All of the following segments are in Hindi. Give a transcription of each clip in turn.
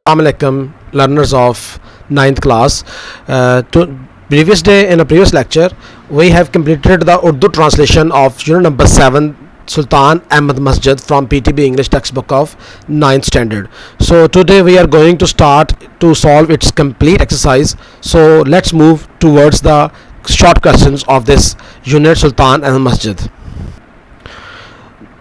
Assalamualaikum, learners of ninth class. Previous day in a previous lecture, we have completed the Urdu translation of unit number 7, Sultan Ahmad Masjid from PTB English textbook of ninth standard. So today we are going to start to solve its complete exercise. So let's move towards the short questions of this unit Sultan Ahmad Masjid.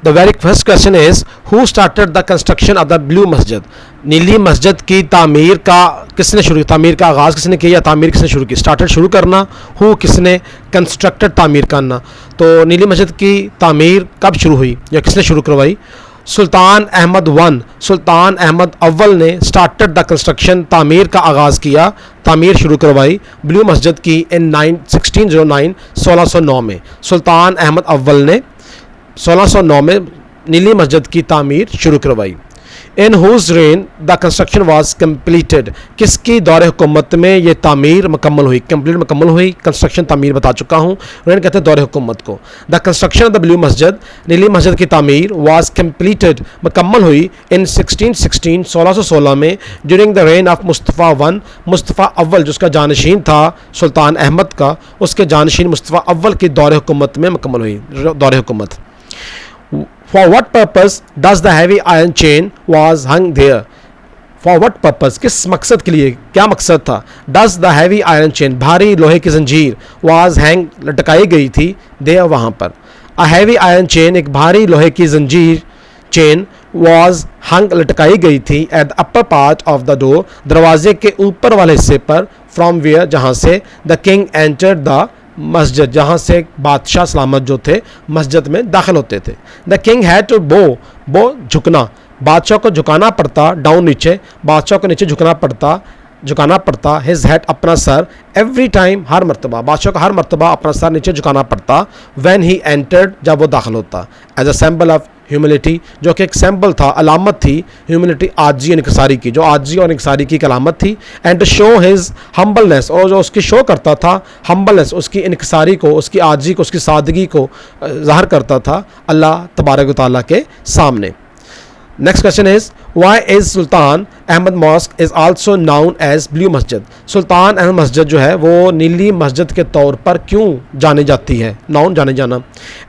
The very first question is, who started the construction of the blue masjid? नीली मस्जिद की तामीर का किसने शुरू किया? तामीर का आगाज़ किसने किया या तामीर किसने शुरू की? स्टार्टेड शुरू करना, हु किसने, कंस्ट्रक्टेड तामीर करना. तो नीली मस्जिद की तामीर कब शुरू हुई या किसने शुरू करवाई? सुल्तान अहमद वन, सुल्तान अहमद अव्वल ने स्टार्टेड द कंस्ट्रक्शन, तामीर का आगाज़ किया, तामीर शुरू करवाई ब्लू मस्जिद की इन 1609 में. सुल्तान अहमद अव्वल ने 1609 में नीली मस्जिद की तामीर शुरू करवाई. In whose reign the construction was completed, किसकी दौरे हुकूमत में ये तामीर मुकम्मल हुई? कंप्लीट मुकम्मल हुई, कंस्ट्रक्शन तामीर बता चुका हूँ. रेन कहते हैं दौरे हुकूमत को. The construction of the blue masjid, नीली मस्जिद की तामीर वाज कम्प्लीटेड, मुकम्मल हुई इन 1616 में during the rain of Mustafa one, Mustafa अव्वल जिसका जानशीन था सुल्तान अहमद का, उसके जानशीन मुस्तफ़ा अव्वल की दौरे हुकूमत में मुकम्मल हुई दौरे हुकूमत. For what purpose does the heavy iron chain was hung there? For what purpose, किस मकसद के लिए, क्या मकसद था? Does the heavy iron chain, भारी लोहे की जंजीर, was hang, लटकाई गई थी, there वहाँ पर. A heavy iron chain, एक भारी लोहे की जंजीर, chain was hung, लटकाई गई थी at the upper part of the door, दरवाजे के ऊपर वाले हिस्से पर, from where, जहाँ से the king entered the मस्जिद, जहाँ से बादशाह सलामत जो थे मस्जिद में दाखिल होते थे. द किंग हैड टू बो झुकना, बादशाह को झुकाना पड़ता, डाउन नीचे, बादशाह को नीचे झुकाना पड़ता हिज हेड, अपना सर, एवरी टाइम, हर मरतबा, बादशाह को हर मरतबा अपना सर नीचे झुकाना पड़ता, व्हेन ही एंटर्ड, जब वो दाखिल होता, as a symbol of humility, जो कि एक सिंबल था, अलामत थी, ह्यूमिलिटी, आजी और इंकिसारी की, जो आजी और इंकिसारी की अलामत थी. And to show his humbleness, और जो उसकी शो करता था हम्बलनेस, उसकी इंकिसारी को, उसकी आजी को, उसकी सादगी को ज़ाहिर करता था अल्लाह तबारक व तआला के सामने. Next question is, why is Sultan Ahmed Mosque is also known as Blue masjid? Sultan Ahmed मस्जिद जो है वो नीली मस्जिद के तौर पर क्यों जानी जाती है? नाउन जाने जाना.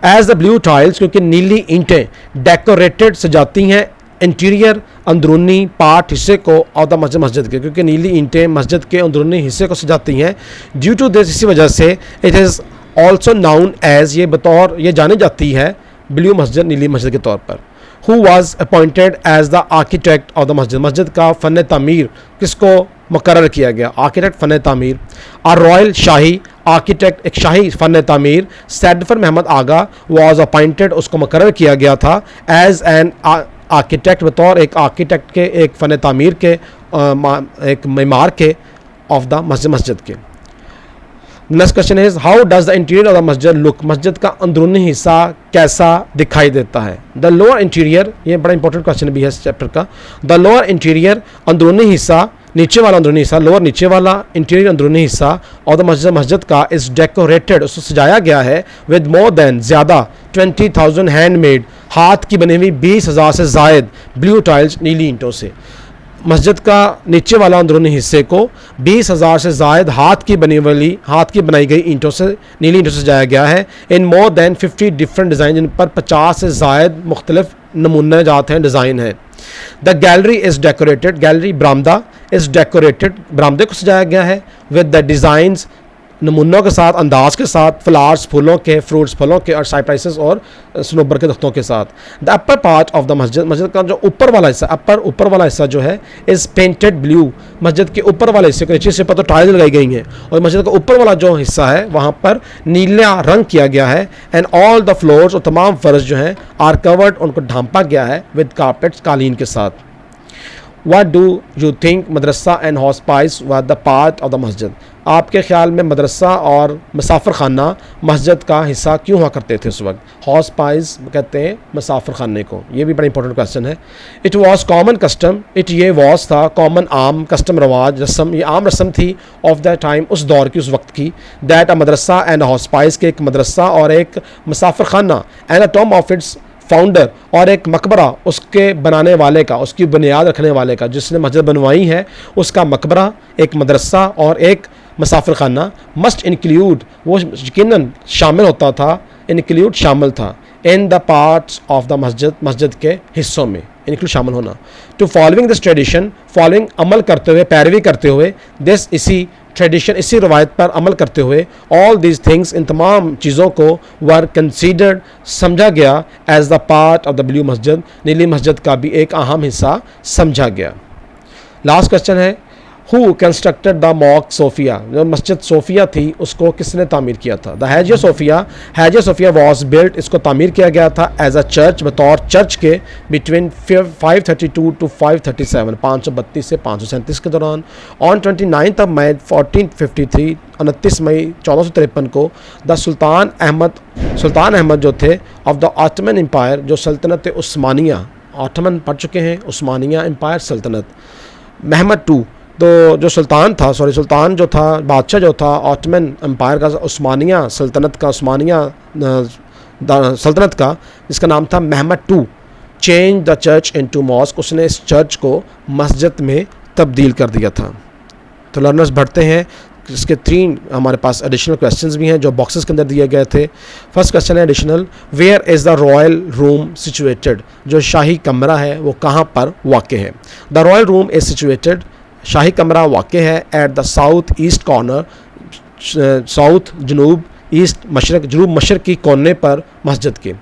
एज द ब्लू टाइल्स, क्योंकि नीली ईंटें डेकोरेटेड सजाती हैं इंटीरियर, अंदरूनी पार्ट हिस्से को ऑफ द मस्जिद के, क्योंकि नीली ईंटें मस्जिद के अंदरूनी हिस्से को सजाती हैं. ड्यू टू दिस, इसी वजह से it is also known as, ये जानी जाती है ब्लू मस्जिद, नीली मस्जिद के तौर पर. Who was appointed as the architect of the masjid? मस्जिद का फ़न तामीर किसको मुकर्रर किया गया? आर्किटेक्ट फ़न तामीर. A royal शाही आर्किटेक्ट, एक शाही फ़न तामीर, सैडफर महमद आगा was appointed, उसको मुकर्रर किया गया था as an architect, बतौर एक आर्किटेक्ट के, एक फ़न तामीर के, एक मेमार के, ऑफ द मस्जिद के. Next question is, how does the interior of the मस्जिद लुक? मस्जिद का अंदरूनी हिस्सा कैसा दिखाई देता है? द लोअर इंटीरियर, ये बड़ा इंपॉर्टेंट क्वेश्चन भी है इस चैप्टर का. द लोअर इंटीरियर, अंदरूनी हिस्सा, नीचे वाला अंदरूनी हिस्सा, लोअर नीचे वाला, इंटीरियर अंदरूनी हिस्सा और द मस्जिद का इज डेकोरेटेड, उसको सजाया गया है विद मोर देन, ज़्यादा, 20,000 हैंडमेड, हाथ की बनी हुई 20,000 से ज़ायद ब्लू टाइल्स, नीली ईंटों से. मस्जिद का नीचे वाला अंदरूनी हिस्से को 20,000 से ज़ायद हाथ की बनाई गई ईंटों से, नीली ईंटों से सजाया गया है. इन मोर दैन 50 डिफरेंट डिज़ाइन, जिन पर 50 से ज़ायद मुख्तलिफ नमूने जात हैं, डिज़ाइन हैं. The gallery is decorated, gallery बरामदा इज़ डेकोरेटेड, बरामदे को सजाया गया है विद द डिज़ाइंस, नमूनों के साथ, अंदाज के साथ, फ्लावर्स फूलों के, फ्रूट्स फलों के, और साइप्राइसेस और सनोबर के दख्तों के साथ. The upper part of the masjid, मस्जिद का जो ऊपर वाला हिस्सा, ऊपर वाला हिस्सा जो है इज़ पेंटेड ब्लू, मस्जिद के ऊपर वाले हिस्से को, नीचे से पर तो टाइल्स लगाई गई हैं और मस्जिद का ऊपर वाला जो हिस्सा है वहाँ पर नीला रंग किया गया है. एंड ऑल द फ्लोर्स, और तमाम फर्श जो हैं, आर कवर्ड, उनको ढांपा गया है विद कारपेट्स, कालीन के साथ. What do you think madrasa and hospice were the part of the masjid? आपके ख्याल में मदरसा और मुसाफिर खाना मस्जिद का हिस्सा क्यों हुआ करते थे उस वक्त? हॉस्पाइस कहते हैं मुसाफिर खाने को. ये भी बड़ा इंपॉर्टेंट क्वेश्चन है. इट वॉज कॉमन कस्टम, ये वॉज था, कॉमन आम, कस्टम रवाज, रस्म, ये आम रस्म थी ऑफ द टाइम, उस दौर की, उस वक्त की, that a Madrasa and hospice के, एक मदरसा और एक मुसाफिर खाना, and a term of its founder और एक मकबरा उसके बनाने वाले का, उसकी बुनियाद रखने वाले का, जिसने मस्जिद बनवाई है, उसका मकबरा, एक मदरसा और एक मुसाफिर खाना मस्ट इंक्लूड, वो यकीनन शामिल होता था, इंक्लूड शामिल था, in the parts of the masjid, मस्जिद के हिस्सों में इंक्लूड शामिल होना। To following this tradition, following अमल करते हुए, पैरवी करते हुए, दिस इसी ट्रेडिशन, इसी रवायत पर अमल करते हुए, ऑल दीज थिंग्स, इन तमाम चीज़ों को वर कंसीडर्ड, समझा गया, as the part of the blue masjid, नीली मस्जिद का भी एक अहम हिस्सा समझा गया। लास्ट क्वेश्चन है, who constructed the mock Sophia, जो मस्जिद सोफिया थी उसको किसने तामीर किया था? The Hagia Sophia was built, इसको तामीर किया गया था एज अ चर्च, बतौर चर्च के, बिटवीन 532 टू 537, 532 से 537 के दौरान। ऑन 29 मई 1453, 29 मई 1453 को द सुल्तान अहमद जो थे ऑफ द ऑटमन एम्पायर, जो सल्तनत उस्मानिया, ऑटमन पढ़ चुके हैं, उस्मानिया एम्पायर सल्तनत, महमद टू, तो जो सुल्तान जो था, बादशाह जो था ऑटमन एम्पायर का, उस्मानिया सल्तनत का, सल्तनत का, जिसका नाम था Mehmed to, change the church into mosque, उसने इस चर्च को मस्जिद में तब्दील कर दिया था। तो लर्नर्स बढ़ते हैं, इसके 3 हमारे पास एडिशनल क्वेश्चंस भी हैं जो बॉक्सेस के अंदर दिए गए थे। फर्स्ट क्वेश्चन है additional, where is the royal room situated, जो शाही कमरा है वो कहाँ पर वाक़ है? The royal room is situated, शाही कमरा वाक़ है at the south east corner, south जनूब ईस्ट मशरक, जनूब मशरक की कोने पर मस्जिद के।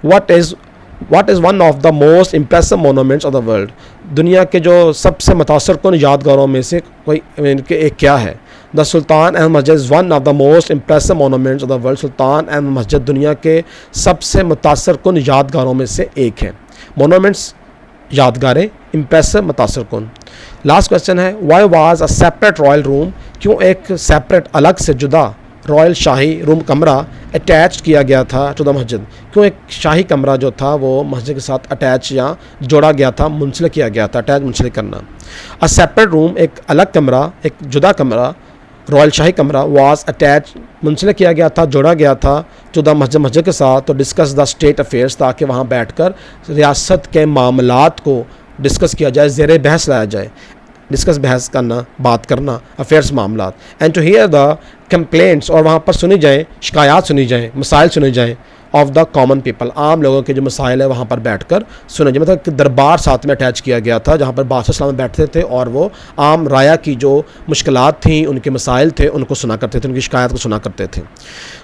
What is one of the most impressive monuments of the world, दुनिया के जो सबसे मुतासर कुन यादगारों में से कोई इनके एक क्या है? The Sultan Ahmed masjid is one of the most impressive monuments of the world, Sultan Ahmed मस्जिद दुनिया के सबसे मुतासर कुन यादगारों में से एक है। मोनूमेंट्स यादगारें, इम्प्रेसिव, मुतासर कुन। लास्ट क्वेश्चन है, why was a separate royal room, क्यों एक सेपरेट अलग से जुदा रॉयल शाही रूम कमरा अटैच किया गया था टू द मस्जिद, क्यों एक शाही कमरा जो था वो मस्जिद के साथ अटैच या जोड़ा गया था, मुंसलिक किया गया था, अटैच मुंसलिक करना। अ सेपरेट रूम, एक अलग कमरा, एक जुदा कमरा, रॉयल शाही कमरा, वाज अटैच, मुंसलिक किया गया था, जोड़ा गया था टू द मस्जिद के साथ, तो डिस्कस द स्टेट अफेयर्स, ताकि वहाँ बैठकर रियासत के मामलात को डिस्कस किया जाए, ज़ेर बहस लाया जाए, डिस्कस बहस करना, बात करना, अफेयर्स मामलात, and to hear the complaints, और वहाँ पर सुनी जाए, शिकायत सुनी जाए, मसाइल सुने जाएँ, ऑफ द कॉमन पीपल, आम लोगों के जो मसाइल है वहाँ पर बैठकर सुने जाए। मतलब कि दरबार साथ में अटैच किया गया था जहाँ पर बादशाह सलाम बैठते थे और वो आम राया की जो मुश्किलात थी, उनके मसाइल थे, उनको सुना करते थे, उनकी शिकायत को सुना करते थे।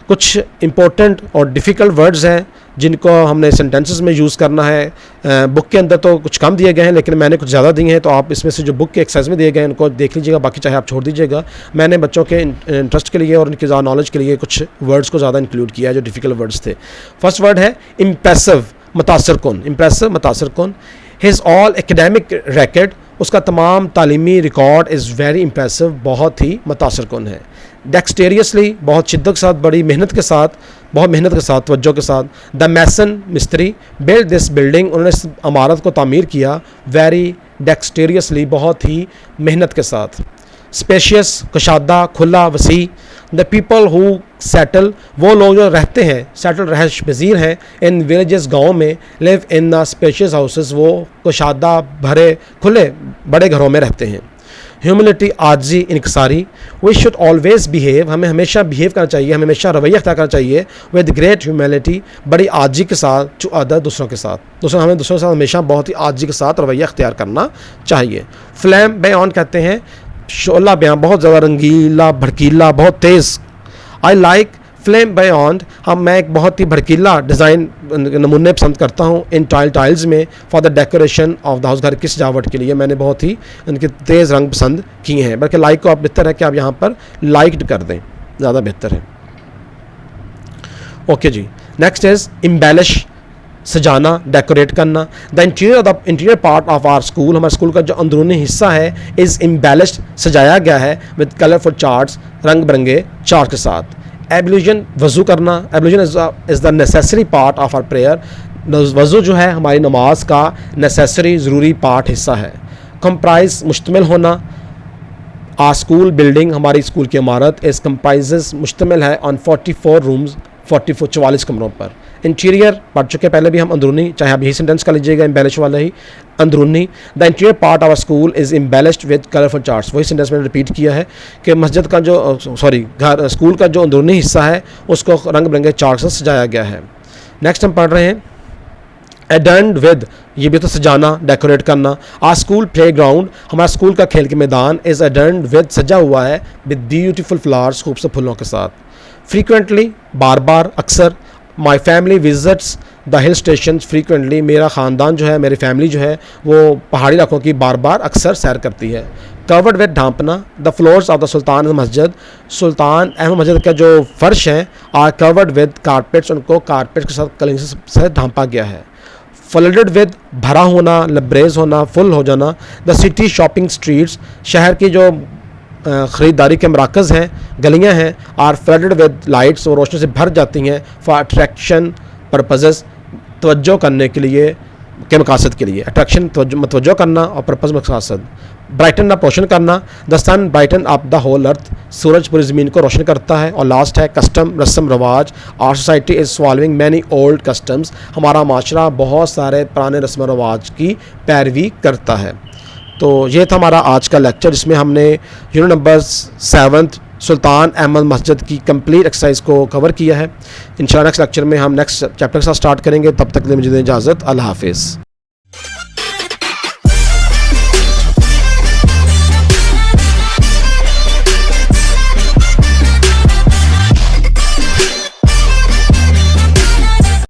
कुछ इंपॉर्टेंट और डिफ़िकल्ट वर्ड्स हैं जिनको हमने सेंटेंसेस में यूज़ करना है। बुक के अंदर तो कुछ कम दिए गए हैं लेकिन मैंने कुछ ज़्यादा दिए हैं, तो आप इसमें से जो बुक के एक्सरसाइज में दिए गए हैं उनको देख लीजिएगा, बाकी चाहे आप छोड़ दीजिएगा। मैंने बच्चों के इंटरेस्ट के लिए और उनकी ज़्यादा नॉलेज के लिए कुछ वर्ड्स को ज़्यादा इंक्लूड किया है जो डिफ़िकल्ट वर्ड्स थे। फर्स्ट वर्ड है इम्प्रेसिव, मुतासर कुन, इम्प्रेसिव, मुतासर कुन। हिज ऑल एकेडमिक रिकॉर्ड, उसका तमाम तालीमी रिकॉर्ड इज़ वेरी इम्प्रेसिव, बहुत ही मुतासर कुन है। डेक्सटेरियसली, बहुत शिद्दत के साथ, बड़ी मेहनत के साथ, बहुत मेहनत के साथ, तवज्जो के साथ। द मैसन, मिस्त्री, बिल्ड दिस बिल्डिंग, उन्होंने इस इमारत को तामीर किया, वेरी डेक्सटेरियसली, बहुत ही मेहनत के साथ। स्पेशियस, कुशादा, खुला, वसी। द पीपल हु सेटल, वो लोग जो रहते हैं, सेटल रहश पजीर हैं, इन विलेजेस, गाँव में, live in the spacious houses, वो कुशादा, भरे, खुले, बड़े घरों में रहते हैं। ह्यूमिलिटी, आजी, इनकसारी। वी शुड ऑलवेज बिहेव, हमें हमेशा बिहेव करना चाहिए, हमें हमेशा रवैया अख्तियार करना चाहिए विद ग्रेट ह्यूमिलिटी, बड़ी आजी के साथ, टू अदर, दूसरों के साथ, हमें दूसरों के साथ हमेशा बहुत ही आजी के साथ रवैया अख्तियार करना चाहिए। फ्लैम बयान कहते हैं शोला बयान, बहुत ज़्यादा रंगीला, भड़कीला, बहुत तेज़। आई लाइक फ्लेम बयान, मैं एक बहुत ही भड़कीला डिज़ाइन नमूने पसंद करता हूँ इन टाइल्स में, for the decoration of the house, घर की सजावट के लिए मैंने बहुत ही इनके तेज़ रंग पसंद किए हैं। बल्कि लाइक को आप बेहतर है कि आप यहाँ पर लाइक्ड कर दें, ज़्यादा बेहतर है। ओके जी, नेक्स्ट इज़ इम्बेलिश, सजाना, डेकोरेट करना। The interior part of our school, हमारे स्कूल का जो अंदरूनी हिस्सा है, इज़ इम्बेलिश्ड, सजाया गया है विद कलरफुल चार्ट्स, रंग बिरंगे चार्ट के साथ। एब्ल्यूशन, वज़ू करना, ablution is the necessary part of our prayer, वज़ू जो है हमारी नमाज का नेसेसरी, ज़रूरी पार्ट, हिस्सा है। कंप्राइज, मुश्तमिल होना। आ स्कूल बिल्डिंग, हमारी स्कूल की इमारत, इस कंप्राइजेस, मुश्तमिल है ऑन 44 रूम्स, 44 कमरों पर, इंटीरियर पढ़ चुके हैं पहले भी हम, अंदरूनी, चाहे आप यही सेंटेंस का लीजिएगा एम्बेलिश वाला ही, अंदरूनी। The interior part of school is embellished with colourful charts, वही सेंटेंस मैंने रिपीट किया है कि मस्जिद का जो घर स्कूल का जो अंदरूनी हिस्सा है उसको रंग बिरंगे चार्ट से सजाया गया है। नेक्स्ट हम पढ़ रहे हैं एडर्नड विद, ये भी तो सजाना, डेकोरेट करना। आर स्कूल प्ले ग्राउंड, हमारा स्कूल का खेल के मैदान, इज़ एडर्नड विद, सजा हुआ है, विद ब्यूटीफुल फ्लावर्स, खूबसूरत फूलों के साथ। फ्रीक्वेंटली, बार बार, अक्सर। My family visits the hill station frequently, मेरा ख़ानदान जो है, मेरी फैमिली जो है वो पहाड़ी इलाकों की बार बार अक्सर सैर करती है। कवर्ड विद, ढांपना। The floors of the Sultan masjid, Sultan Ahmed मस्जिद का जो फर्श है, आर कवर्ड विद कारपेट्स, उनको कारपेट के साथ कलिंग से ढांपा गया है। फ्लडेड विद, भरा होना, लबरेज होना, फुल हो जाना। द सिटी शॉपिंग स्ट्रीट्स, शहर की जो ख़रीदारी के मराकज़ हैं, गलियां हैं, आर फ्लडेड विद लाइट्स, और रोशनी से भर जाती हैं, फॉर अट्रैक्शन पर्पजेज़, तवज्जो करने के लिए, के मकासद के लिए। अट्रैक्शन तवज्जो करना और पर्पज़ मकासद। ब्राइटन ना रोशन करना, the sun brighten up the whole earth, सूरज पूरी ज़मीन को रोशन करता है। और लास्ट है कस्टम, रस्म रवाज। Our society is solving many old customs, हमारा माशरा बहुत सारे पुराने रस्म रवाज की पैरवी करता है। तो ये था हमारा आज का लेक्चर, जिसमें हमने यूनिट नंबर 7 सुल्तान अहमद मस्जिद की कंप्लीट एक्सरसाइज को कवर किया है। इंशाल्लाह नेक्स्ट लेक्चर में हम नेक्स्ट चैप्टर के साथ स्टार्ट करेंगे। तब तक के लिए मुझे दें इजाज़त। अल्लाह हाफिज़।